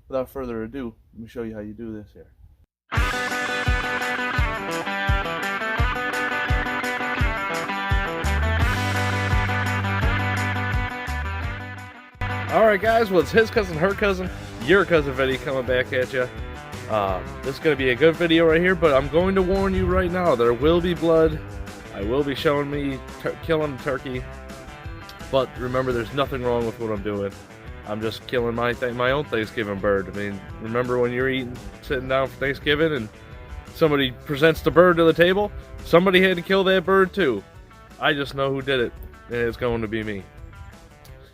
without further ado, let me show you how you do this here. Alright guys, well it's his cousin, her cousin, your cousin Vinny coming back at you. This is going to be a good video right here, but I'm going to warn you right now, there will be blood. I will be showing me killing the turkey. But remember, there's nothing wrong with what I'm doing. I'm just killing my own Thanksgiving bird. I mean, remember when you're sitting down for Thanksgiving and somebody presents the bird to the table? Somebody had to kill that bird too. I just know who did it, and it's going to be me.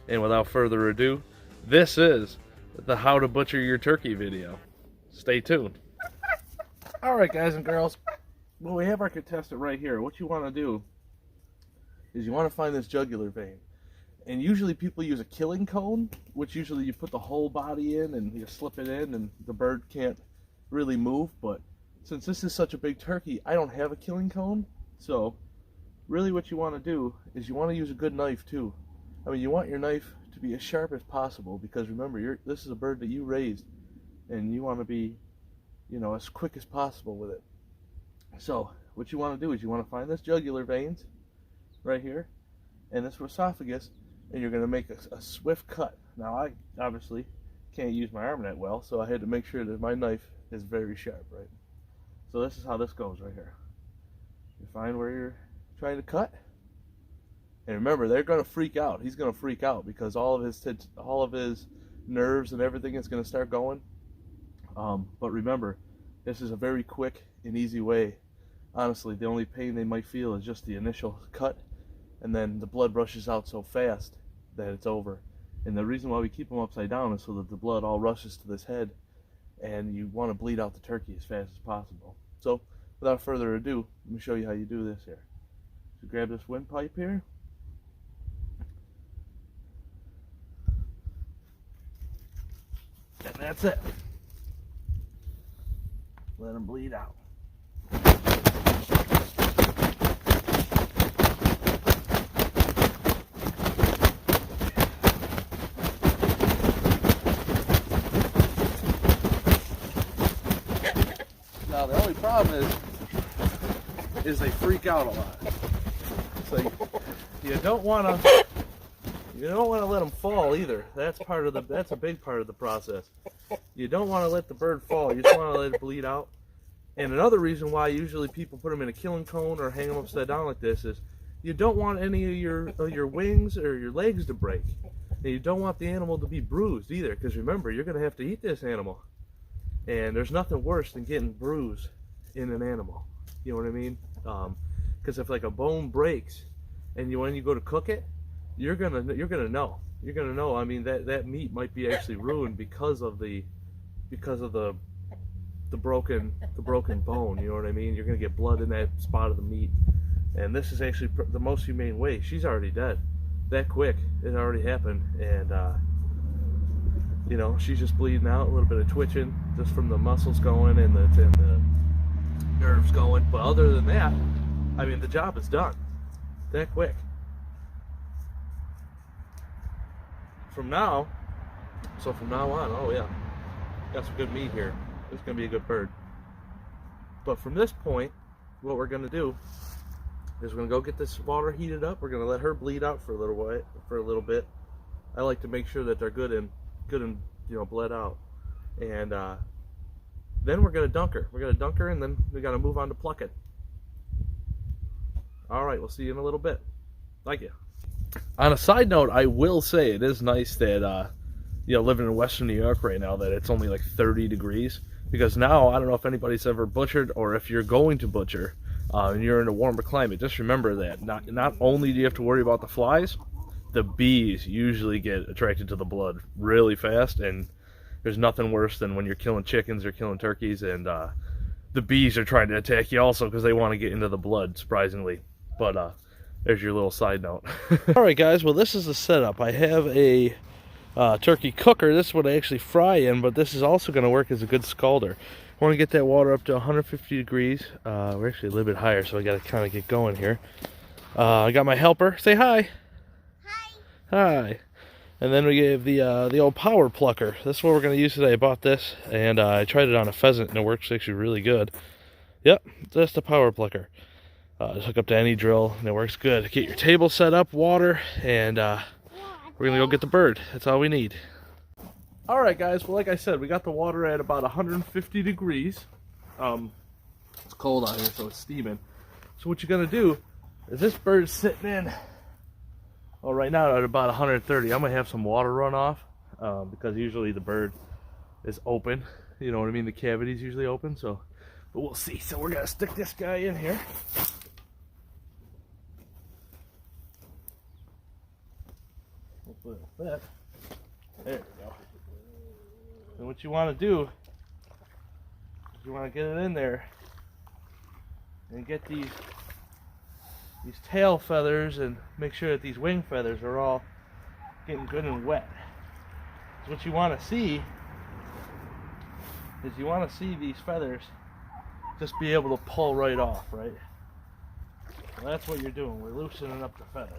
And without further ado, this is the how to butcher your turkey video. Stay tuned. Alright guys and girls, well, we have our contestant right here. What you want to do is you want to find this jugular vein. And usually people use a killing cone, which usually you put the whole body in and you slip it in and the bird can't really move. But since this is such a big turkey, I don't have a killing cone. So really what you want to do is you want to use a good knife too. I mean, you want your knife to be as sharp as possible, because remember, this is a bird that you raised and you want to be, you know, as quick as possible with it. So what you want to do is you want to find this jugular veins right here and this esophagus, and you're going to make a swift cut. Now I obviously can't use my arm that well, so I had to make sure that my knife is very sharp, right? So this is how this goes right here. You find where you're trying to cut, and remember, they're going to freak out. He's going to freak out because all of his nerves and everything is going to start going. But remember, this is a very quick and easy way. Honestly, the only pain they might feel is just the initial cut, and then the blood rushes out so fast that it's over. And the reason why we keep them upside down is so that the blood all rushes to this head, and you want to bleed out the turkey as fast as possible. So without further ado, let me show you how you do this here. So grab this windpipe here, and that's it. Let them bleed out. Now the only problem is they freak out a lot. So you don't want to let them fall either. That's a big part of the process. You don't want to let the bird fall. You just want to let it bleed out. And another reason why usually people put them in a killing cone or hang them upside down like this is you don't want any of your wings or your legs to break. And you don't want the animal to be bruised either, because remember, you're going to have to eat this animal. And there's nothing worse than getting bruised in an animal. You know what I mean? Because if like a bone breaks and when you go to cook it, you're gonna know. You're gonna know. I mean, that meat might be actually ruined because of the broken bone. You know what I mean? You're gonna get blood in that spot of the meat, and this is actually the most humane way. She's already dead, that quick. It already happened, and you know, she's just bleeding out, a little bit of twitching just from the muscles going and the nerves going. But other than that, I mean, the job is done that quick. From now on, oh yeah, got some good meat here. This is gonna be a good bird. But from this point, what we're gonna do is we're gonna go get this water heated up. We're gonna let her bleed out for a little bit. I like to make sure that they're good and you know, bled out. And then we're gonna dunk her. We're gonna dunk her, and then we gotta move on to plucking. All right, we'll see you in a little bit. Thank you. On a side note, I will say it is nice that you know, living in Western New York right now, that it's only like 30 degrees. Because now, I don't know if anybody's ever butchered, or if you're going to butcher and you're in a warmer climate, just remember that not only do you have to worry about the flies, the bees usually get attracted to the blood really fast, and there's nothing worse than when you're killing chickens or killing turkeys and the bees are trying to attack you also because they want to get into the blood, surprisingly. But there's your little side note. Alright guys, well this is the setup. I have a turkey cooker. This is what I actually fry in, but this is also going to work as a good scalder. I want to get that water up to 150 degrees. We're actually a little bit higher, so I got to kind of get going here. I got my helper. Say hi. Hi. Hi. And then we gave the old power plucker. This is what we're going to use today. I bought this, and I tried it on a pheasant, and it works actually really good. Yep, just a power plucker. Just hook up to any drill, and it works good. Get your table set up, water, and we're going to go get the bird. That's all we need. All right, guys. Well, like I said, we got the water at about 150 degrees. It's cold out here, so it's steaming. So what you're going to do is this bird's sitting in, well, right now at about 130. I'm going to have some water run off because usually the bird is open. You know what I mean? The cavity's usually open, so, but we'll see. So we're going to stick this guy in here. Hopefully it'll fit. There we go. And what you want to do is you want to get it in there and get these tail feathers and make sure that these wing feathers are all getting good and wet. So what you want to see is you want to see these feathers just be able to pull right off, right? So that's what you're doing. We're loosening up the feather.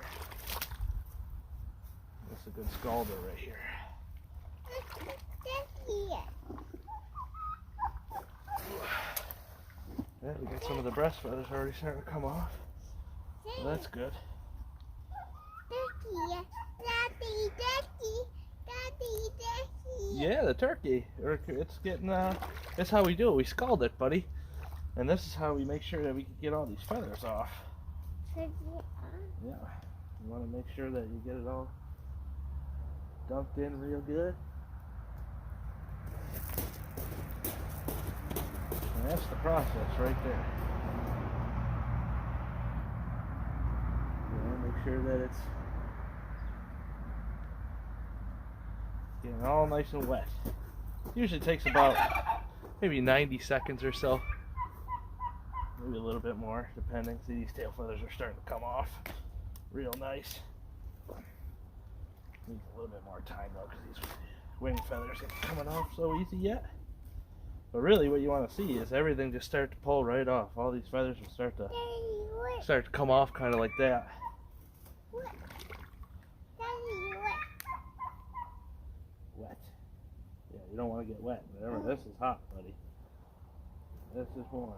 That's a good scalder right here. Yeah, we got some of the breast feathers already starting to come off. So that's good. Yeah, the turkey. It's getting, that's how we do it. We scald it, buddy. And this is how we make sure that we can get all these feathers off. Yeah. You want to make sure that you get it all dumped in real good. And that's the process right there. Make sure that it's getting all nice and wet. Usually takes about maybe 90 seconds or so. Maybe a little bit more, depending. See, these tail feathers are starting to come off real nice. Needs a little bit more time though, because these wing feathers ain't coming off so easy yet. But really what you want to see is everything just start to pull right off. All these feathers will start to come off kind of like that. Wet. Yeah, you don't want to get wet. Remember, this is hot, buddy. This is warm.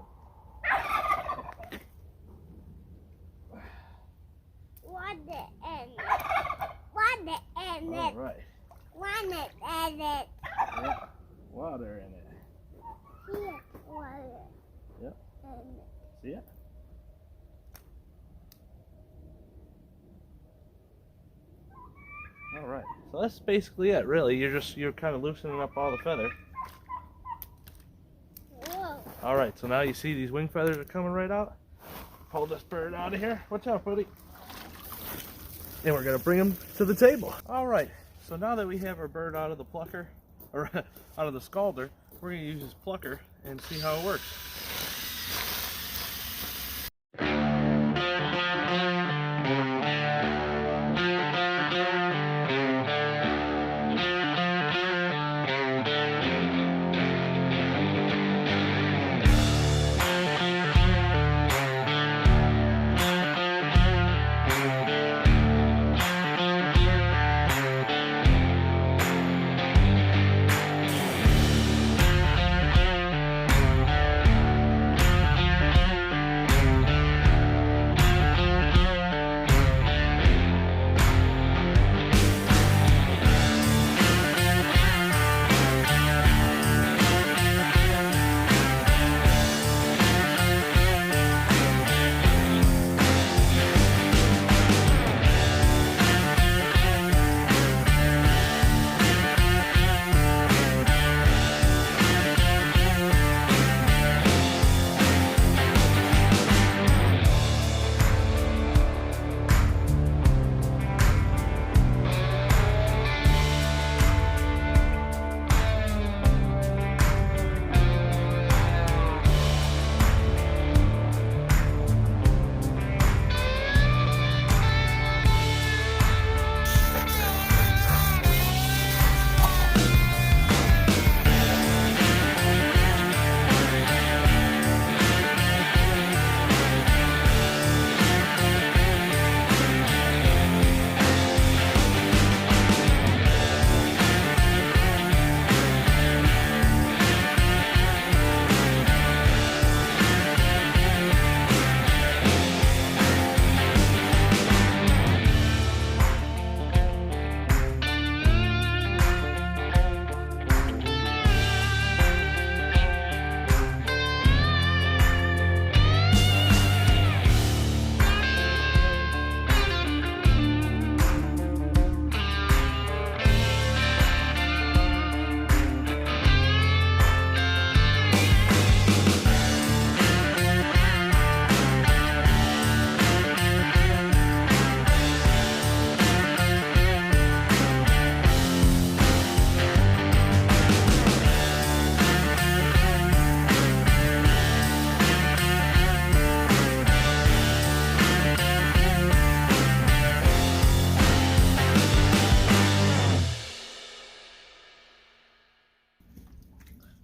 All right. Yeah, water in it. Yep. See it? All right. So that's basically it, really. You're kind of loosening up all the feather. Whoa. All right. So now you see these wing feathers are coming right out. Pull this bird out of here. Watch out, buddy. And we're gonna bring him to the table. All right. So now that we have our bird out of the plucker, or out of the scalder, we're gonna use this plucker and see how it works.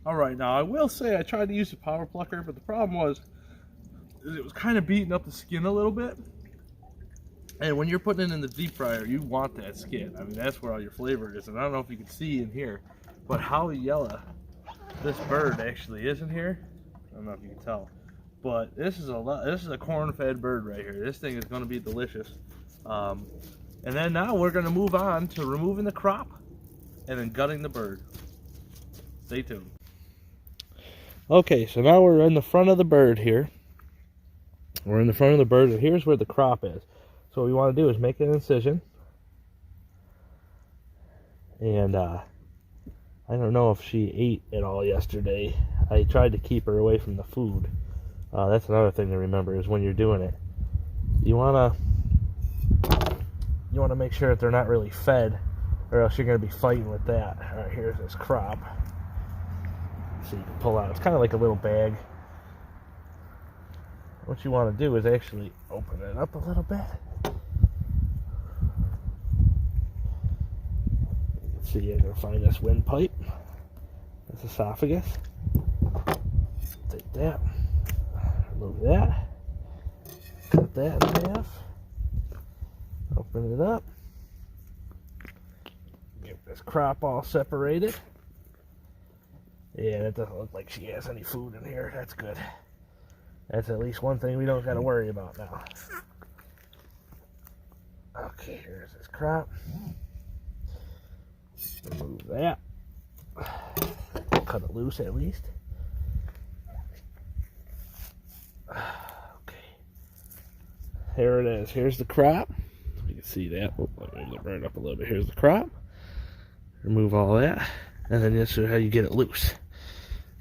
All right, now I will say I tried to use the power plucker, but the problem was it was kind of beating up the skin a little bit. And when you're putting it in the deep fryer, you want that skin. I mean, that's where all your flavor is. And I don't know if you can see in here, but how yellow this bird actually is in here. I don't know if you can tell, but this is a corn-fed bird right here. This thing is going to be delicious. And then now we're going to move on to removing the crop and then gutting the bird. Stay tuned. Okay, so now we're in the front of the bird here. We're in the front of the bird, and here's where the crop is. So what we want to do is make an incision. And I don't know if she ate at all yesterday. I tried to keep her away from the food. That's another thing to remember is when you're doing it, you want to make sure that they're not really fed, or else you're going to be fighting with that. All right, here's this crop. So you can pull out. It's kind of like a little bag. What you want to do is actually open it up a little bit. You can see you're going to find this windpipe, this esophagus. Take that, remove that, cut that in half, open it up, get this crop all separated. Yeah, it doesn't look like she has any food in here. That's good. That's at least one thing we don't got to worry about now. Okay, here's this crop. Remove that. Cut it loose at least. Okay. Here it is. Here's the crop. You can see that. Oh, let me burn it up a little bit. Here's the crop. Remove all that. And then this is how you get it loose.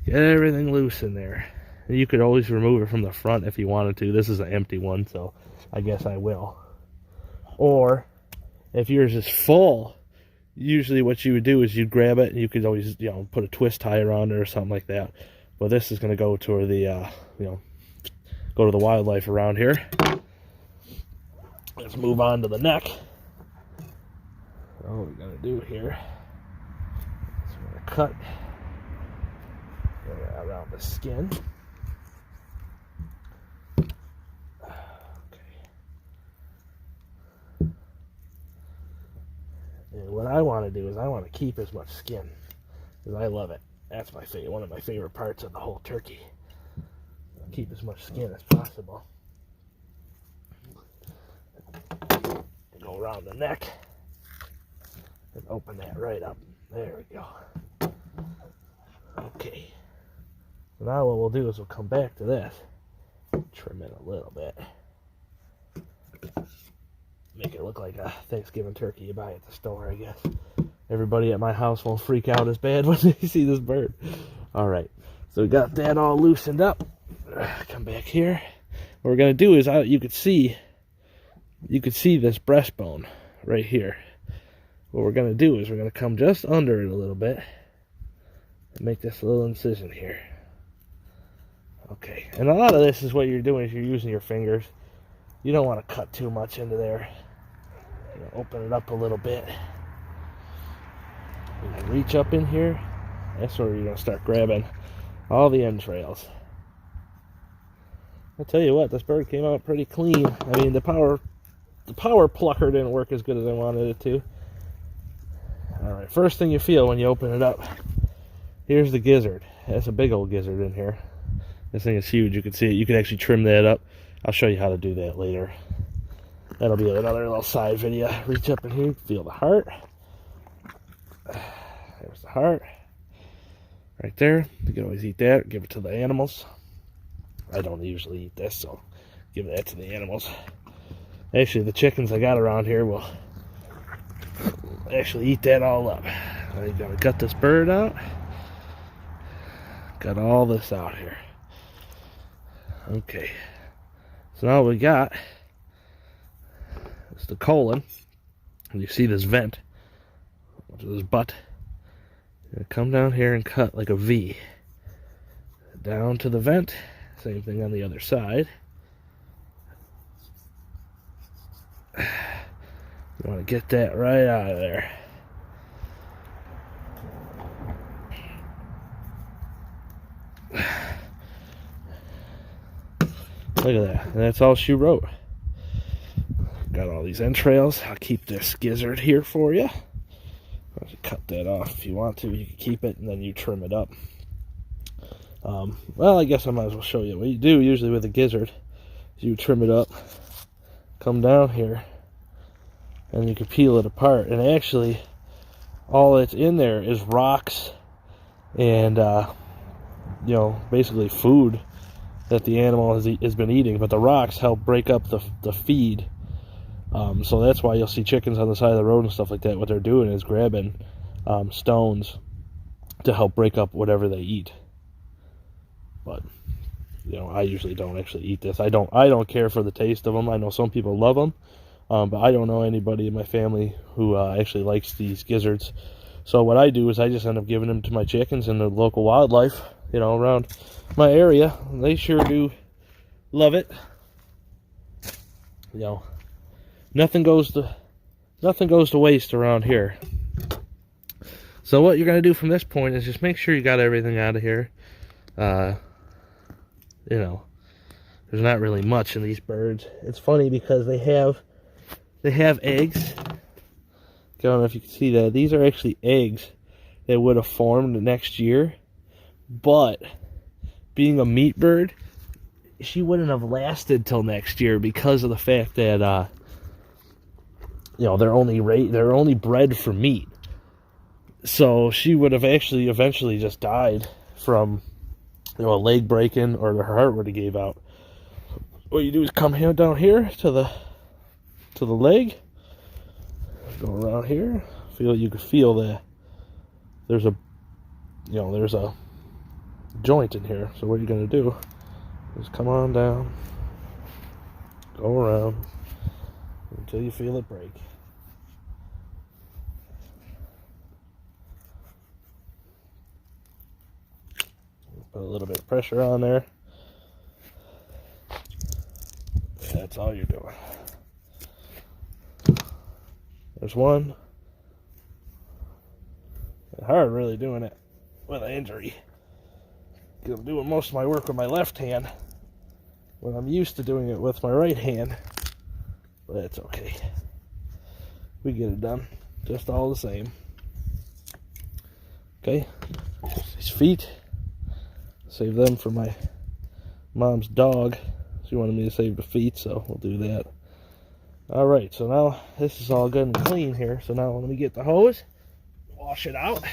Get everything loose in there. And you could always remove it from the front if you wanted to. This is an empty one, so I guess I will. Or, if yours is full, usually what you would do is you'd grab it and you could always, put a twist tie around it or something like that. But this is going to go to the, go to the wildlife around here. Let's move on to the neck. So what we're going to do here is we're going to cut around the skin. And what I want to do is I want to keep as much skin, because I love it. That's my favorite, one of my favorite parts of the whole turkey. Keep as much skin as possible. Go around the neck and open that right up. There we go. Okay. So now what we'll do is we'll come back to this, trim it a little bit. Make it look like a Thanksgiving turkey you buy at the store, I guess. Everybody at my house won't freak out as bad when they see this bird. Alright, so we got that all loosened up. Come back here. What we're going to do is, you could see this breastbone right here. What we're going to do is we're going to come just under it a little bit and make this little incision here. Okay, and a lot of this is what you're doing is you're using your fingers. You don't want to cut too much into there. Open it up a little bit. You can reach up in here. That's where you're going to start grabbing all the entrails. I'll tell you what, this bird came out pretty clean. I mean, the power plucker didn't work as good as I wanted it to. Alright, first thing you feel when you open it up, here's the gizzard. That's a big old gizzard in here. This thing is huge. You can see it. You can actually trim that up. I'll show you how to do that later. That'll be another little side video. Reach up in here, feel the heart. There's the heart. Right there. You can always eat that, give it to the animals. I don't usually eat this, so give that to the animals. Actually, the chickens I got around here will actually eat that all up. I'm gonna gut this bird out. Got all this out here. Okay. So now what we got is the colon. And you see this vent, which is his butt. You're gonna come down here and cut like a V. Down to the vent. Same thing on the other side. You want to get that right out of there. Look at that. And that's all she wrote. Got all these entrails. I'll keep this gizzard here for you. I'll cut that off if you want to. You can keep it and then you trim it up. Well, I guess I might as well show you what you do usually with a gizzard. You trim it up, come down here, and you can peel it apart. And actually, all that's in there is rocks and, you know, basically food that the animal has been eating. But the rocks help break up the feed. So that's why you'll see chickens on the side of the road and stuff like that. What they're doing is grabbing stones to help break up whatever they eat. But, you know, I usually don't actually eat this. I don't care for the taste of them. I know some people love them, but I don't know anybody in my family who actually likes these gizzards. So what I do is I just end up giving them to my chickens and the local wildlife, you know, around my area. They sure do love it. You know, nothing goes to waste around here. So what you're going to do from this point is just make sure you got everything out of here. You know, there's not really much in these birds. It's funny because they have eggs. I don't know if you can see that. These are actually eggs that would have formed next year. But being a meat bird, she wouldn't have lasted till next year because of the fact that you know, they're only bred for meat. So she would have actually eventually just died from, you know, a leg breaking, or her heart would have gave out. What you do is come here down here to the leg, go around here. You can feel that there's a joint in here. So what you're gonna do is come on down, go around until you feel it break. Put a little bit of pressure on there. That's all you're doing. There's one. It's hard really doing it with an injury. I'm doing most of my work with my left hand when I'm used to doing it with my right hand. But that's okay. We get it done. Just all the same. Okay. These feet. Save them for my mom's dog. She wanted me to save the feet, so we'll do that. Alright, so now this is all good and clean here. So now let me get the hose, wash it out.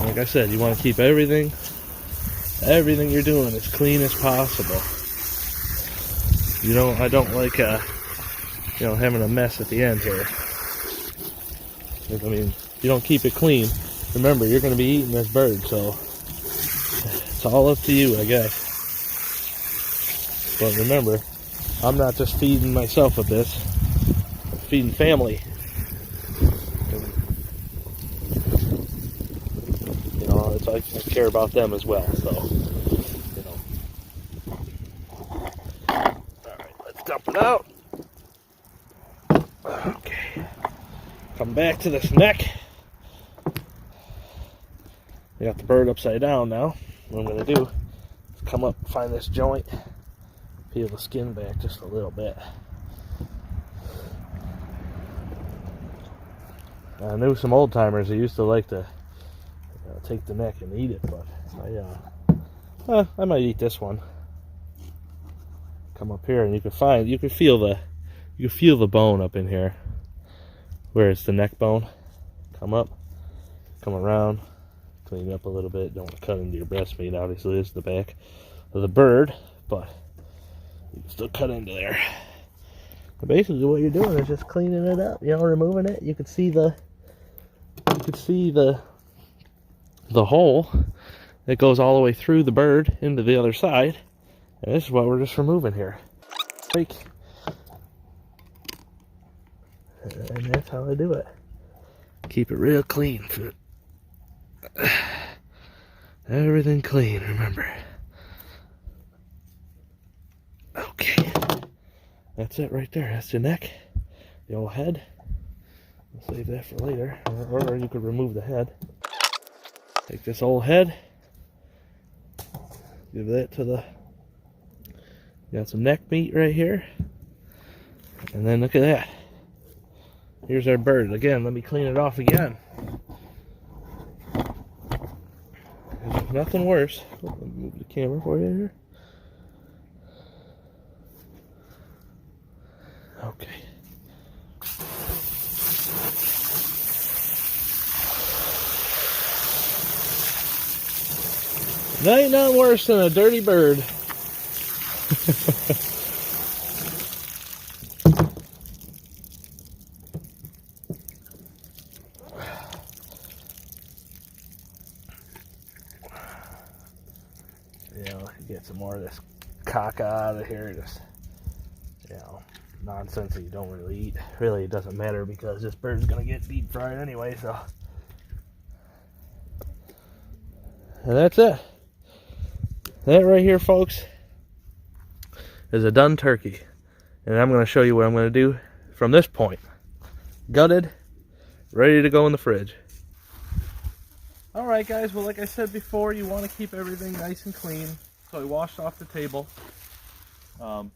Like I said, you want to keep everything you're doing as clean as possible. I don't like you know, having a mess at the end here. I mean, if you don't keep it clean, remember, you're going to be eating this bird, so it's all up to you, I guess. But remember, I'm not just feeding myself with this, I'm feeding family. You know, I care about them as well, so, you know. Alright, let's dump it out. Okay. Come back to this neck. We got the bird upside down now. What I'm going to do is come up, find this joint, peel the skin back just a little bit. I knew some old timers that used to like to take the neck and eat it, but I might eat this one. Come up here and you can feel the bone up in here. Where it's the neck bone. Come up, come around, clean it up a little bit. Don't want to cut into your breast meat, obviously. This is the back of the bird, but you can still cut into there. But basically what you're doing is just cleaning it up, you know, removing it. You can see the hole that goes all the way through the bird into the other side. And this is what we're just removing here. And that's how I do it. Keep it real clean. Everything clean, remember. Okay. That's it right there. That's the neck. The old head. I'll save that for later. Or you could remove the head. Take this old head, give that to the, got some neck meat right here, and then look at that. Here's our bird. Again, let me clean it off again. There's nothing worse. Let me move the camera for you here. Okay. There ain't nothing worse than a dirty bird. You know, get some more of this caca out of here. Just, you know, nonsense that you don't really eat. Really, it doesn't matter because this bird's gonna get deep fried anyway. So, and that's it. That right here, folks, is a done turkey. And I'm going to show you what I'm going to do from this point. Gutted, ready to go in the fridge. Alright guys, well like I said before, you want to keep everything nice and clean. So I washed off the table. Now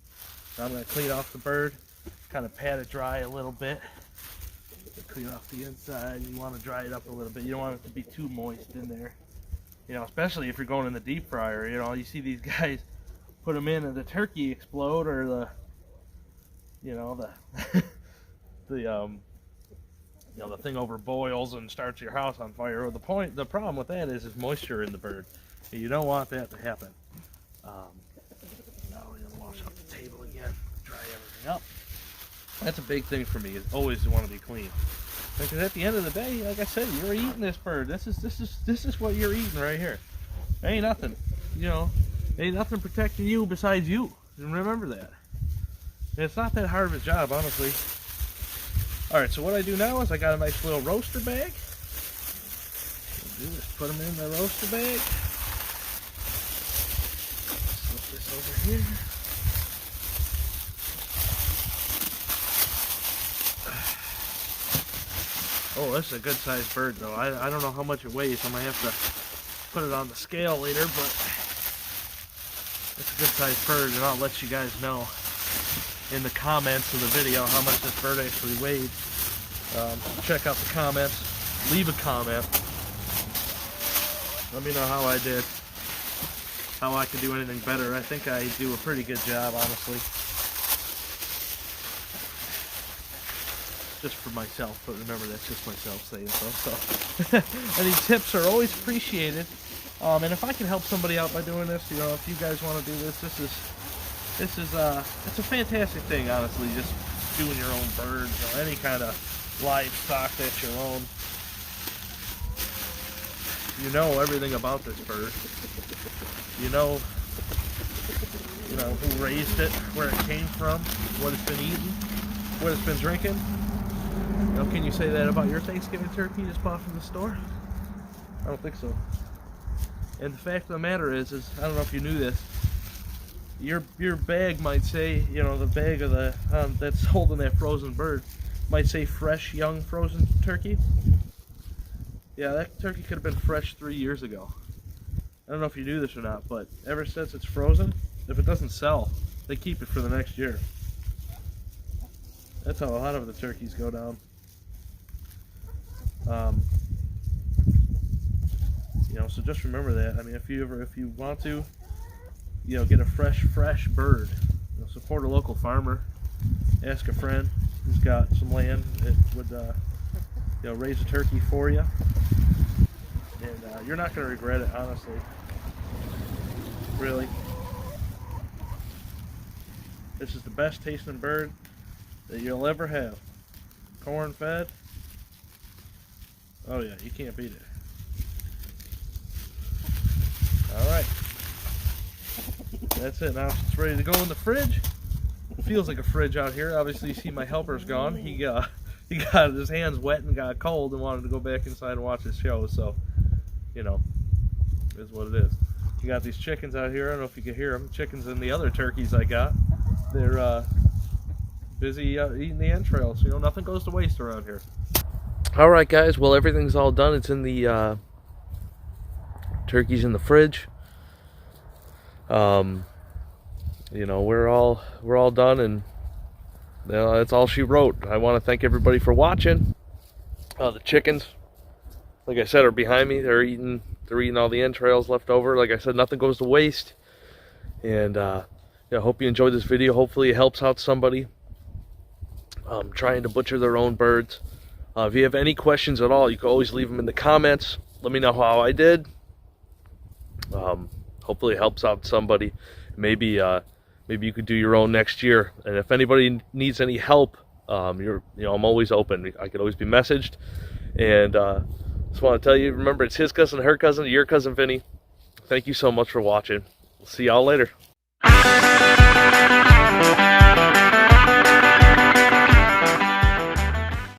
I'm going to clean off the bird, kind of pat it dry a little bit. Clean off the inside. You want to dry it up a little bit. You don't want it to be too moist in there. You know, especially if you're going in the deep fryer. You know, you see these guys put them in and the turkey explode, or the, you know, the you know, the thing over boils and starts your house on fire. The problem with that is moisture in the bird. You don't want that to happen. Now we're gonna wash up the table again, dry everything up. That's a big thing for me. Is always want to be clean. Because at the end of the day, like I said, you're eating this bird. This is what you're eating right here. There ain't nothing, you know, ain't nothing protecting you besides you. And remember that. And it's not that hard of a job, honestly. All right, so what I do now is I got a nice little roaster bag. Just put them in the roaster bag. Slip this over here. Oh, this is a good sized bird though. I don't know how much it weighs. I might have to put it on the scale later, but it's a good sized bird, and I'll let you guys know in the comments of the video how much this bird actually weighed. Check out the comments. Leave a comment. Let me know how I did. How I could do anything better. I think I do a pretty good job, honestly. Just for myself, but remember that's just myself saying so. Any tips are always appreciated. And if I can help somebody out by doing this, you know, if you guys want to do this, it's a fantastic thing, honestly. Just doing your own birds or any kind of livestock that's your own. You know everything about this bird. You know who raised it, where it came from, what it's been eating, what it's been drinking. You know, can you say that about your Thanksgiving turkey you just bought from the store? I don't think so. And the fact of the matter is I don't know if you knew this. Your bag might say, you know, the bag of the that's holding that frozen bird might say fresh, young, frozen turkey. Yeah, that turkey could have been fresh 3 years ago. I don't know if you knew this or not, but ever since it's frozen, if it doesn't sell, they keep it for the next year. That's how a lot of the turkeys go down. You know, so just remember that. I mean, if you want to, you know, get a fresh bird, you know, support a local farmer. Ask a friend who's got some land that would, you know, raise a turkey for you, and you're not going to regret it, honestly. Really, this is the best tasting bird that you'll ever have. Corn fed. Oh yeah, you can't beat it. Alright. That's it. Now it's ready to go in the fridge. It feels like a fridge out here. Obviously you see my helper's gone. He got his hands wet and got cold and wanted to go back inside and watch his show, so, you know, it is what it is. You got these chickens out here. I don't know if you can hear them. Chickens and the other turkeys I got. They're busy eating the entrails. You know, nothing goes to waste around here. Alright guys, well everything's all done. It's in the Turkey's in the fridge. You know, we're all done, and you know, that's all she wrote. I want to thank everybody for watching. The chickens, like I said, are behind me. They're eating all the entrails left over. Like I said, nothing goes to waste. And yeah, I hope you enjoyed this video. Hopefully it helps out somebody trying to butcher their own birds. If you have any questions at all, you can always leave them in the comments. Let me know how I did. Hopefully it helps out somebody. Maybe maybe you could do your own next year. And if anybody needs any help, you know, I'm always open. I could always be messaged. And just want to tell you, remember, it's his cousin, her cousin, your cousin Vinny. Thank you so much for watching. We'll see y'all later.